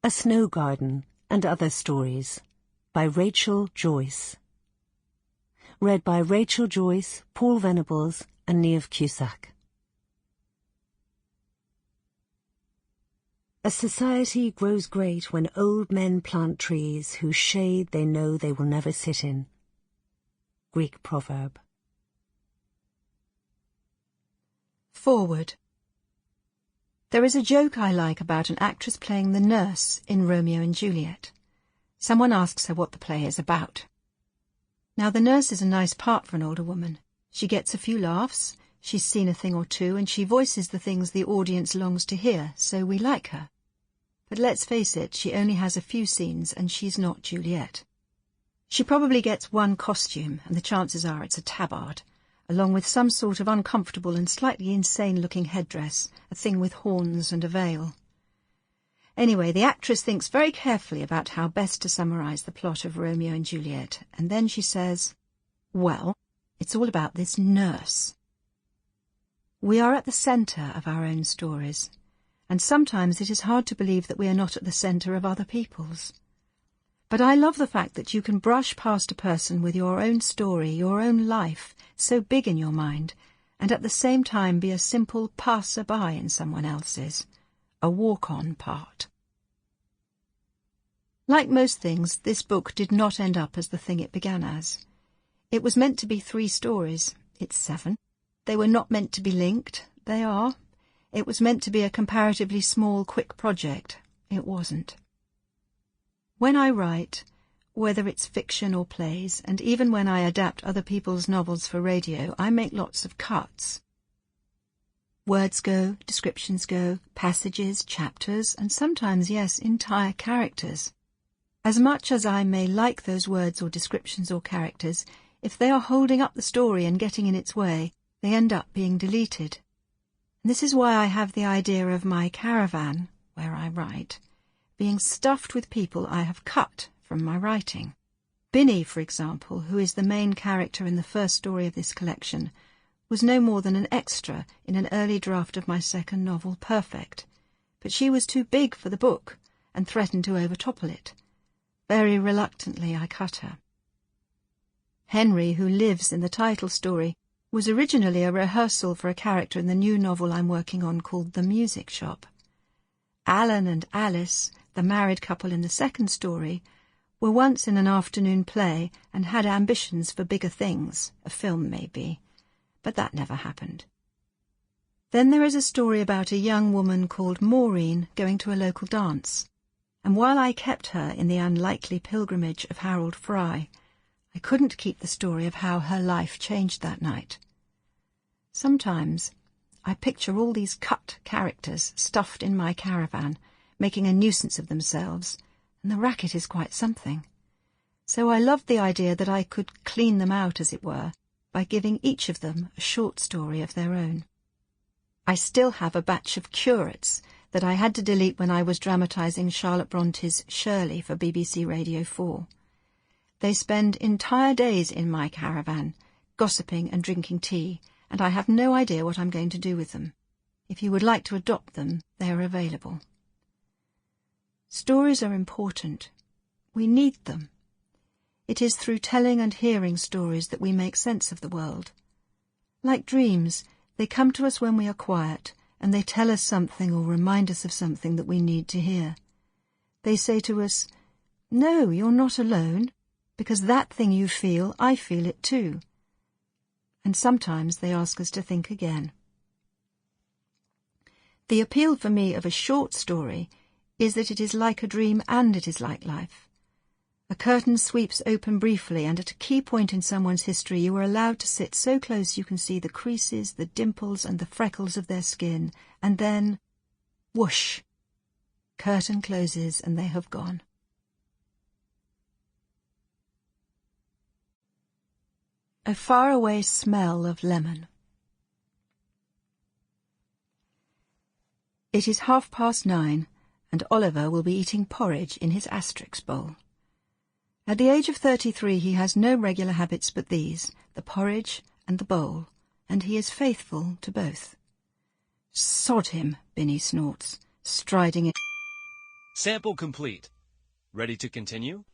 A Snow Garden and Other Stories by Rachel Joyce. Read by Rachel Joyce, Paul Venables and Niamh Cusack. A society grows great when old men plant trees whose shade they know they will never sit in. Greek proverb. Forward. There is a joke I like about an actress playing the nurse in Romeo and Juliet. Someone asks her what the play is about. Now, the nurse is a nice part for an older woman. She gets a few laughs, she's seen a thing or two, and she voices the things the audience longs to hear, so we like her. But let's face it, she only has a few scenes, and she's not Juliet. She probably gets one costume, and the chances are it's a tabard, along with some sort of uncomfortable and slightly insane-looking headdress, a thing with horns and a veil. Anyway, the actress thinks very carefully about how best to summarise the plot of Romeo and Juliet, and then she says, well, it's all about this nurse. We are at the centre of our own stories, and sometimes it is hard to believe that we are not at the centre of other people's. But I love the fact that you can brush past a person with your own story, your own life, so big in your mind, and at the same time be a simple passer-by in someone else's, a walk-on part. Like most things, this book did not end up as the thing it began as. It was meant to be 3 stories. It's 7. They were not meant to be linked. They are. It was meant to be a comparatively small, quick project. It wasn't. When I write, whether it's fiction or plays, and even when I adapt other people's novels for radio, I make lots of cuts. Words go, descriptions go, passages, chapters, and sometimes, yes, entire characters. As much as I may like those words or descriptions or characters, if they are holding up the story and getting in its way, they end up being deleted. And this is why I have the idea of my caravan, where I write, being stuffed with people I have cut from my writing. Binny, for example, who is the main character in the first story of this collection, was no more than an extra in an early draft of my second novel, Perfect, but she was too big for the book and threatened to overtopple it. Very reluctantly I cut her. Henry, who lives in the title story, was originally a rehearsal for a character in the new novel I'm working on called The Music Shop. Alan and Alice, the married couple in the second story, were once in an afternoon play and had ambitions for bigger things, a film maybe, but that never happened. Then there is a story about a young woman called Maureen going to a local dance, and while I kept her in the unlikely pilgrimage of Harold Fry, I couldn't keep the story of how her life changed that night. Sometimes I picture all these cut characters stuffed in my caravan, making a nuisance of themselves, and the racket is quite something. So I loved the idea that I could clean them out, as it were, by giving each of them a short story of their own. I still have a batch of curates that I had to delete when I was dramatising Charlotte Bronte's Shirley for BBC Radio 4. They spend entire days in my caravan, gossiping and drinking tea, and I have no idea what I'm going to do with them. If you would like to adopt them, they are available. Stories are important. We need them. It is through telling and hearing stories that we make sense of the world. Like dreams, they come to us when we are quiet, and they tell us something or remind us of something that we need to hear. They say to us, "No, you're not alone, because that thing you feel, I feel it too." And sometimes they ask us to think again. The appeal for me of a short story is that it is like a dream and it is like life. A curtain sweeps open briefly, and at a key point in someone's history you are allowed to sit so close you can see the creases, the dimples and the freckles of their skin, and then, whoosh, curtain closes and they have gone. A Faraway Smell of Lemon. It is 9:30, and Oliver will be eating porridge in his Asterix bowl. At the age of 33 he has no regular habits but these, the porridge and the bowl, and he is faithful to both. "Sod him," Binny snorts, striding in. Sample complete. Ready to continue?